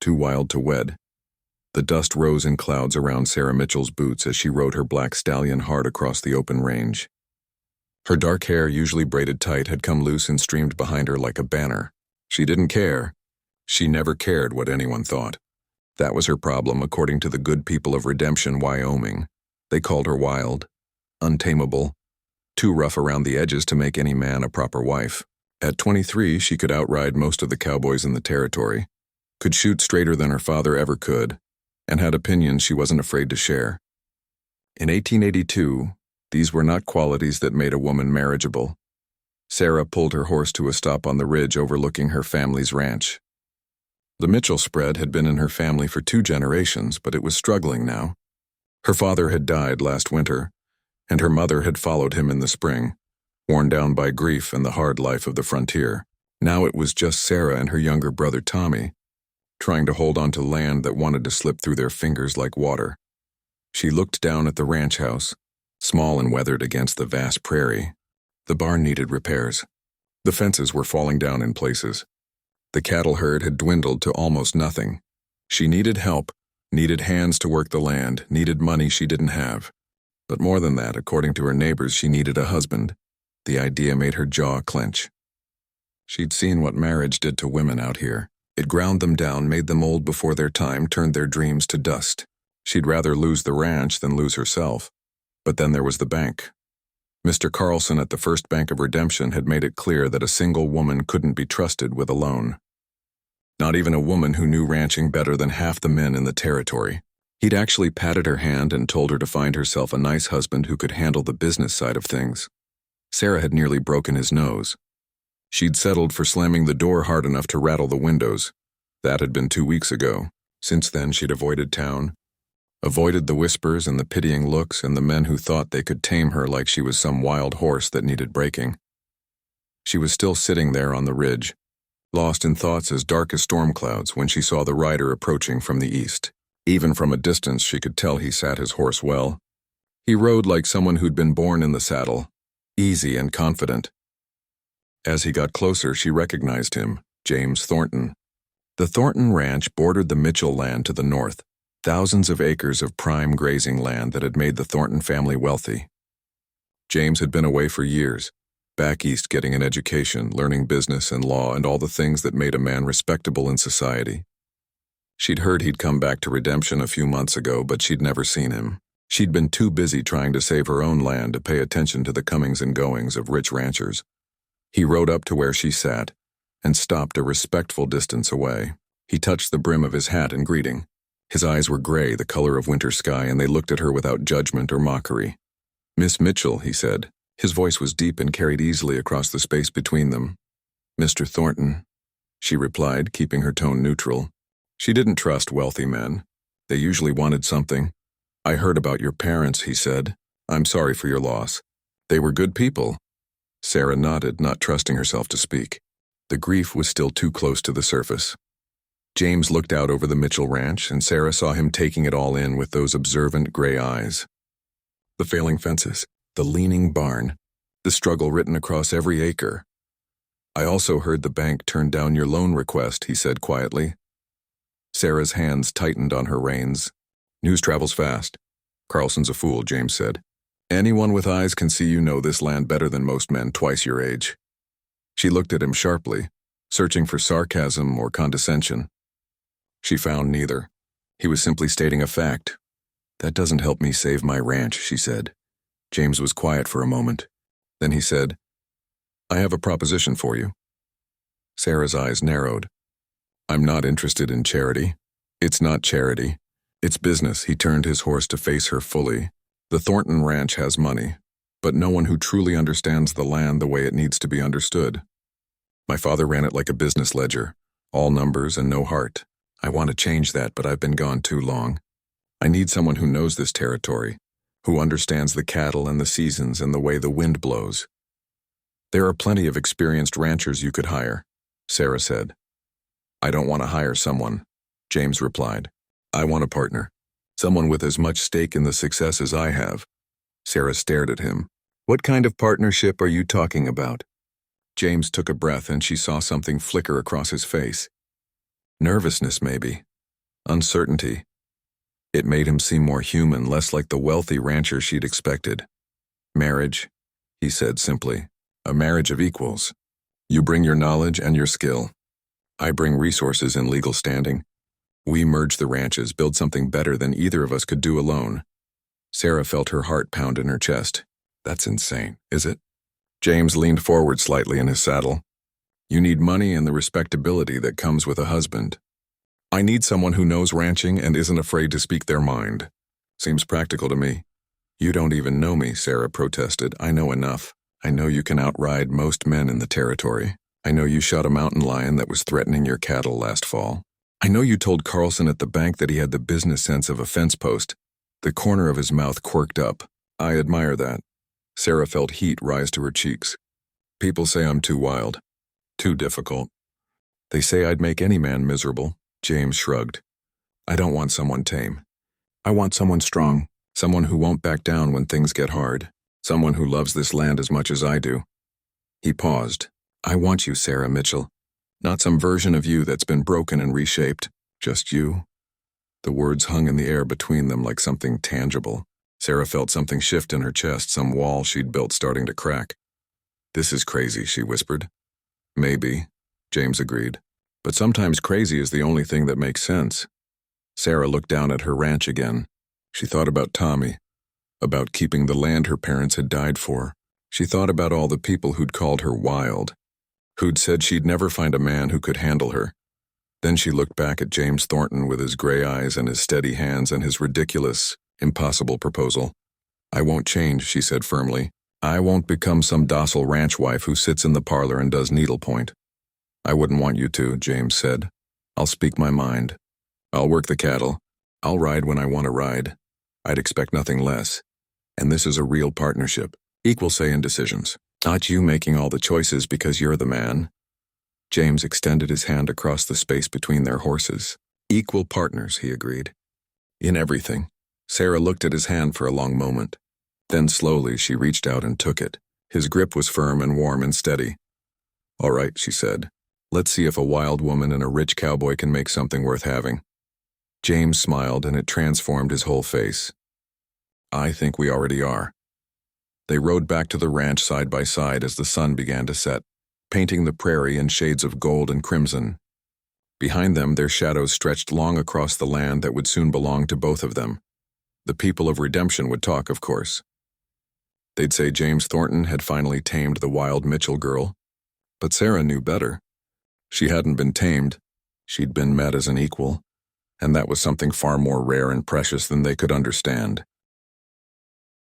too wild to wed. The dust rose in clouds around Sarah Mitchell's boots as she rode her black stallion hard across the open range. Her dark hair, usually braided tight, had come loose and streamed behind her like a banner. She didn't care. She never cared what anyone thought. That was her problem, according to the good people of Redemption, Wyoming. They called her wild, untamable, too rough around the edges to make any man a proper wife. At 23, she could outride most of the cowboys in the territory, could shoot straighter than her father ever could, and had opinions she wasn't afraid to share. In 1882, these were not qualities that made a woman marriageable. Sarah pulled her horse to a stop on the ridge overlooking her family's ranch. The Mitchell spread had been in her family for 2 generations, but it was struggling now. Her father had died last winter, and her mother had followed him in the spring, worn down by grief and the hard life of the frontier. Now it was just Sarah and her younger brother Tommy, trying to hold on to land that wanted to slip through their fingers like water. She looked down at the ranch house, small and weathered against the vast prairie. The barn needed repairs. The fences were falling down in places. The cattle herd had dwindled to almost nothing. She needed help, needed hands to work the land, needed money she didn't have. But more than that, according to her neighbors, she needed a husband. The idea made her jaw clench. She'd seen what marriage did to women out here. It ground them down, made them old before their time, turned their dreams to dust. She'd rather lose the ranch than lose herself. But then there was the bank. Mr. Carlson at the First Bank of Redemption had made it clear that a single woman couldn't be trusted with a loan. Not even a woman who knew ranching better than half the men in the territory. He'd actually patted her hand and told her to find herself a nice husband who could handle the business side of things. Sarah had nearly broken his nose. She'd settled for slamming the door hard enough to rattle the windows. That had been 2 weeks ago. Since then, she'd avoided town, avoided the whispers and the pitying looks and the men who thought they could tame her like she was some wild horse that needed breaking. She was still sitting there on the ridge, lost in thoughts as dark as storm clouds when she saw the rider approaching from the east. Even from a distance, she could tell he sat his horse well. He rode like someone who'd been born in the saddle, easy and confident. As he got closer, she recognized him, James Thornton. The Thornton Ranch bordered the Mitchell land to the north, thousands of acres of prime grazing land that had made the Thornton family wealthy. James had been away for years, back east getting an education, learning business and law and all the things that made a man respectable in society. She'd heard he'd come back to Redemption a few months ago, but she'd never seen him. She'd been too busy trying to save her own land to pay attention to the comings and goings of rich ranchers. He rode up to where she sat and stopped a respectful distance away. He touched the brim of his hat in greeting. His eyes were gray, the color of winter sky, and they looked at her without judgment or mockery. "Miss Mitchell," he said. His voice was deep and carried easily across the space between them. "Mr. Thornton," she replied, keeping her tone neutral. She didn't trust wealthy men. They usually wanted something. "I heard about your parents," he said. "I'm sorry for your loss. They were good people." Sarah nodded, not trusting herself to speak. The grief was still too close to the surface. James looked out over the Mitchell ranch, and Sarah saw him taking it all in with those observant gray eyes. The failing fences, the leaning barn, the struggle written across every acre. "I also heard the bank turned down your loan request," he said quietly. Sarah's hands tightened on her reins. "News travels fast." "Carlson's a fool," James said. "Anyone with eyes can see you know this land better than most men twice your age." She looked at him sharply, searching for sarcasm or condescension. She found neither. He was simply stating a fact. "That doesn't help me save my ranch," she said. James was quiet for a moment. Then he said, "I have a proposition for you." Sarah's eyes narrowed. "I'm not interested in charity." "It's not charity. It's business." He turned his horse to face her fully. "The Thornton Ranch has money, but no one who truly understands the land the way it needs to be understood. My father ran it like a business ledger, all numbers and no heart. I want to change that, but I've been gone too long. I need someone who knows this territory, who understands the cattle and the seasons and the way the wind blows." "There are plenty of experienced ranchers you could hire," Sarah said. "I don't want to hire someone," James replied. "I want a partner, someone with as much stake in the success as I have." Sarah stared at him. "What kind of partnership are you talking about?" James took a breath and she saw something flicker across his face. Nervousness, maybe, uncertainty. It made him seem more human, less like the wealthy rancher she'd expected. Marriage, he said simply. A marriage of equals. You bring your knowledge and your skill. I bring resources and legal standing. We merge the ranches, build something better than either of us could do alone. Sarah felt her heart pound in her chest. That's insane, is it? James leaned forward slightly in his saddle. You need money and the respectability that comes with a husband. I need someone who knows ranching and isn't afraid to speak their mind. Seems practical to me. You don't even know me, Sarah protested. I know enough. I know you can outride most men in the territory. I know you shot a mountain lion that was threatening your cattle last fall. I know you told Carlson at the bank that he had the business sense of a fence post. The corner of his mouth quirked up. I admire that. Sarah felt heat rise to her cheeks. People say I'm too wild. Too difficult. They say I'd make any man miserable. James shrugged. I don't want someone tame. I want someone strong, someone who won't back down when things get hard, someone who loves this land as much as I do. He paused. I want you, Sarah Mitchell. Not some version of you that's been broken and reshaped. Just you. The words hung in the air between them like something tangible. Sarah felt something shift in her chest, some wall she'd built starting to crack. This is crazy, she whispered. Maybe, James agreed. But sometimes crazy is the only thing that makes sense. Sarah looked down at her ranch again. She thought about Tommy, about keeping the land her parents had died for. She thought about all the people who'd called her wild, who'd said she'd never find a man who could handle her. Then she looked back at James Thornton with his gray eyes and his steady hands and his ridiculous, impossible proposal. I won't change, she said firmly. I won't become some docile ranch wife who sits in the parlor and does needlepoint. I wouldn't want you to, James said. I'll speak my mind. I'll work the cattle. I'll ride when I want to ride. I'd expect nothing less. And this is a real partnership. Equal say in decisions. Not you making all the choices because you're the man. James extended his hand across the space between their horses. Equal partners, he agreed. In everything. Sarah looked at his hand for a long moment. Then slowly she reached out and took it. His grip was firm and warm and steady. All right, she said. Let's see if a wild woman and a rich cowboy can make something worth having. James smiled and it transformed his whole face. I think we already are. They rode back to the ranch side by side as the sun began to set, painting the prairie in shades of gold and crimson. Behind them, their shadows stretched long across the land that would soon belong to both of them. The people of Redemption would talk, of course. They'd say James Thornton had finally tamed the wild Mitchell girl. But Sarah knew better. She hadn't been tamed. She'd been met as an equal, and that was something far more rare and precious than they could understand.